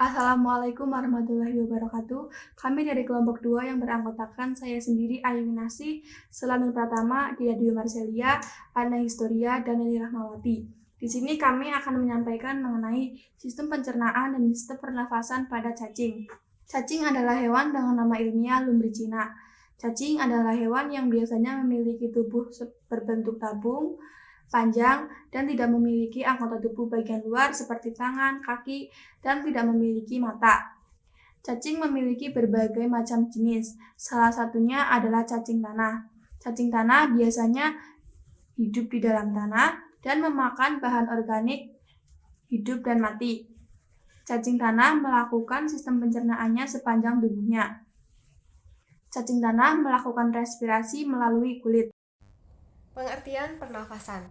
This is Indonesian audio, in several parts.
Assalamualaikum warahmatullahi wabarakatuh. Kami dari kelompok 2 yang beranggotakan saya sendiri Ayu Winasi, Selanur Pratama, Diadio Marcelia, Anna Historia, dan Neni Rahmawati. Di sini kami akan menyampaikan mengenai sistem pencernaan dan sistem pernafasan pada cacing. Cacing adalah hewan dengan nama ilmiah Lumbricina. Cacing adalah hewan yang biasanya memiliki tubuh berbentuk tabung, panjang, dan tidak memiliki anggota tubuh bagian luar seperti tangan, kaki, dan tidak memiliki mata. Cacing memiliki berbagai macam jenis, salah satunya adalah cacing tanah. Cacing tanah biasanya hidup di dalam tanah dan memakan bahan organik hidup dan mati. Cacing tanah melakukan sistem pencernaannya sepanjang tubuhnya. Cacing tanah melakukan respirasi melalui kulit. Pengertian pernafasan.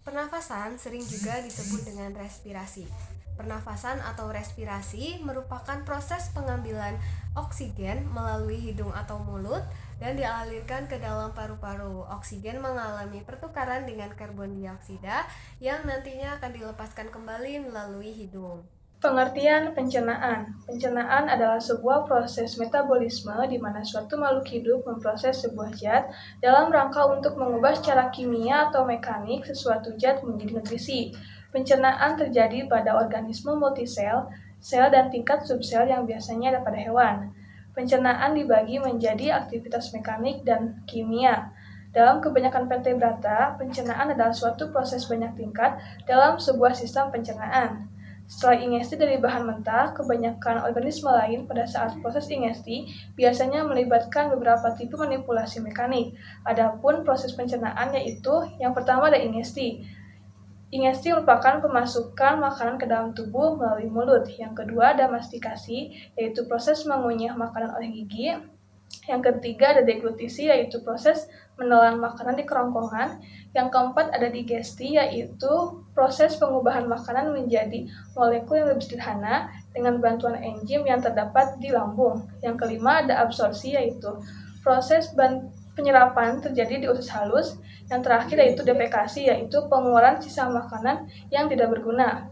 Pernafasan sering juga disebut dengan respirasi. Pernafasan atau respirasi merupakan proses pengambilan oksigen melalui hidung atau mulut dan dialirkan ke dalam paru-paru. Oksigen mengalami pertukaran dengan karbon dioksida yang nantinya akan dilepaskan kembali melalui hidung. Pengertian pencernaan. Pencernaan adalah sebuah proses metabolisme di mana suatu makhluk hidup memproses sebuah zat dalam rangka untuk mengubah secara kimia atau mekanik sesuatu zat menjadi nutrisi. Pencernaan terjadi pada organisme multisel, sel dan tingkat subsel yang biasanya ada pada hewan. Pencernaan dibagi menjadi aktivitas mekanik dan kimia. Dalam kebanyakan vertebrata, pencernaan adalah suatu proses banyak tingkat dalam sebuah sistem pencernaan. Setelah ingesti dari bahan mentah, kebanyakan organisme lain pada saat proses ingesti biasanya melibatkan beberapa tipe manipulasi mekanik. Adapun proses pencernaan yaitu yang pertama ada ingesti. Ingesti merupakan pemasukan makanan ke dalam tubuh melalui mulut. Yang kedua ada mastikasi, yaitu proses mengunyah makanan oleh gigi. Yang ketiga ada deglutisi, yaitu proses menelan makanan di kerongkongan. Yang keempat ada digesti, yaitu proses pengubahan makanan menjadi molekul yang lebih sederhana dengan bantuan enzim yang terdapat di lambung. Yang kelima ada absorpsi, yaitu proses penyerapan terjadi di usus halus. Yang terakhir yaitu defekasi, yaitu pengeluaran sisa makanan yang tidak berguna.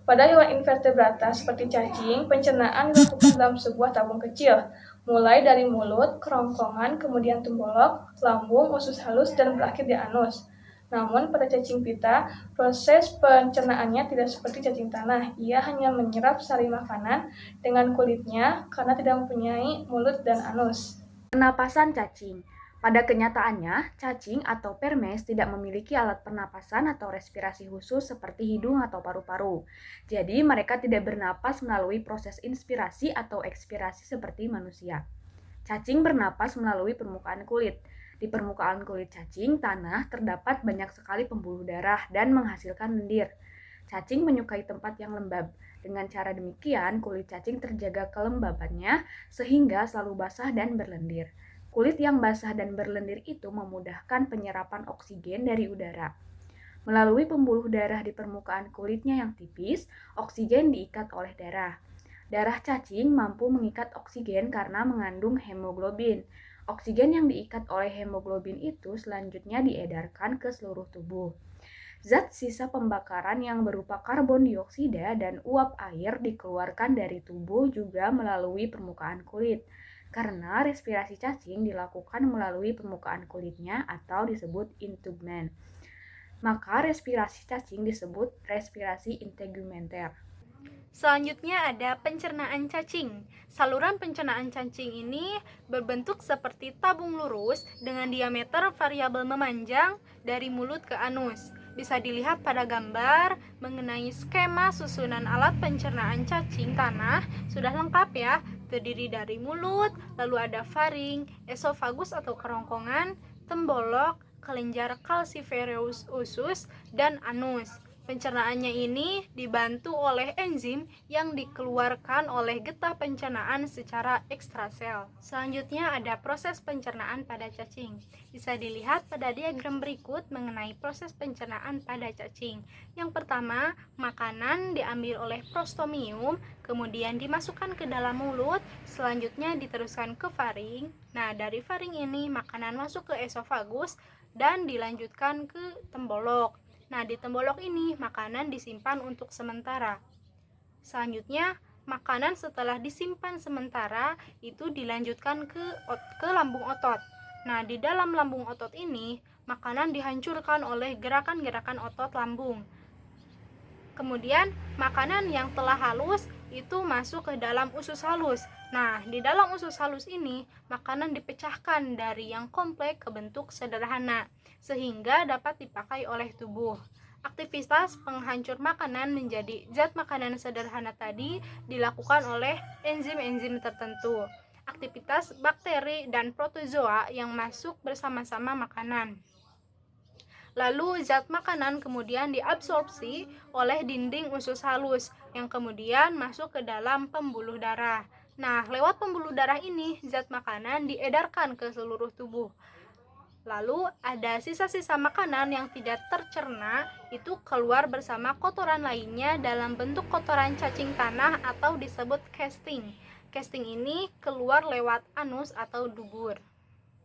Pada hewan invertebrata seperti cacing, pencernaan dilakukan dalam sebuah tabung kecil, mulai dari mulut, kerongkongan, kemudian tumbolok, lambung, usus halus, dan berakhir di anus. Namun pada cacing pita, proses pencernaannya tidak seperti cacing tanah. Ia hanya menyerap sari makanan dengan kulitnya karena tidak mempunyai mulut dan anus. Pernapasan cacing. Pada kenyataannya, cacing atau permes tidak memiliki alat pernapasan atau respirasi khusus seperti hidung atau paru-paru. Jadi, mereka tidak bernapas melalui proses inspirasi atau ekspirasi seperti manusia. Cacing bernapas melalui permukaan kulit. Di permukaan kulit cacing tanah terdapat banyak sekali pembuluh darah dan menghasilkan lendir. Cacing menyukai tempat yang lembab. Dengan cara demikian, kulit cacing terjaga kelembabannya sehingga selalu basah dan berlendir. Kulit yang basah dan berlendir itu memudahkan penyerapan oksigen dari udara. Melalui pembuluh darah di permukaan kulitnya yang tipis, oksigen diikat oleh darah. Darah cacing mampu mengikat oksigen karena mengandung hemoglobin. Oksigen yang diikat oleh hemoglobin itu selanjutnya diedarkan ke seluruh tubuh. Zat sisa pembakaran yang berupa karbon dioksida dan uap air dikeluarkan dari tubuh juga melalui permukaan kulit. Karena respirasi cacing dilakukan melalui permukaan kulitnya atau disebut intugmen. Maka respirasi cacing disebut respirasi integumenter. Selanjutnya ada pencernaan cacing. Saluran pencernaan cacing ini berbentuk seperti tabung lurus dengan diameter variabel memanjang dari mulut ke anus. Bisa dilihat pada gambar mengenai skema susunan alat pencernaan cacing tanah sudah lengkap ya. Terdiri dari mulut, lalu ada faring, esofagus atau kerongkongan, tembolok, kelenjar calciferous usus, dan anus. Pencernaannya ini dibantu oleh enzim yang dikeluarkan oleh getah pencernaan secara ekstrasel. Selanjutnya ada proses pencernaan pada cacing. Bisa dilihat pada diagram berikut mengenai proses pencernaan pada cacing. Yang pertama, makanan diambil oleh prostomium, kemudian dimasukkan ke dalam mulut, selanjutnya diteruskan ke faring. Nah, dari faring ini makanan masuk ke esofagus dan dilanjutkan ke tembolok. Nah, di tembolok ini makanan disimpan untuk sementara. Selanjutnya, makanan setelah disimpan sementara itu dilanjutkan ke lambung otot. Nah, di dalam lambung otot ini, makanan dihancurkan oleh gerakan-gerakan otot lambung. Kemudian, makanan yang telah halus itu masuk ke dalam usus halus. Nah, di dalam usus halus ini, makanan dipecahkan dari yang kompleks ke bentuk sederhana, sehingga dapat dipakai oleh tubuh. Aktivitas penghancur makanan menjadi zat makanan sederhana tadi dilakukan oleh enzim-enzim tertentu. Aktivitas bakteri dan protozoa yang masuk bersama-sama makanan. Lalu zat makanan kemudian diabsorpsi oleh dinding usus halus yang kemudian masuk ke dalam pembuluh darah. Nah, lewat pembuluh darah ini zat makanan diedarkan ke seluruh tubuh. Lalu ada sisa-sisa makanan yang tidak tercerna itu keluar bersama kotoran lainnya dalam bentuk kotoran cacing tanah atau disebut casting. Casting ini keluar lewat anus atau dubur.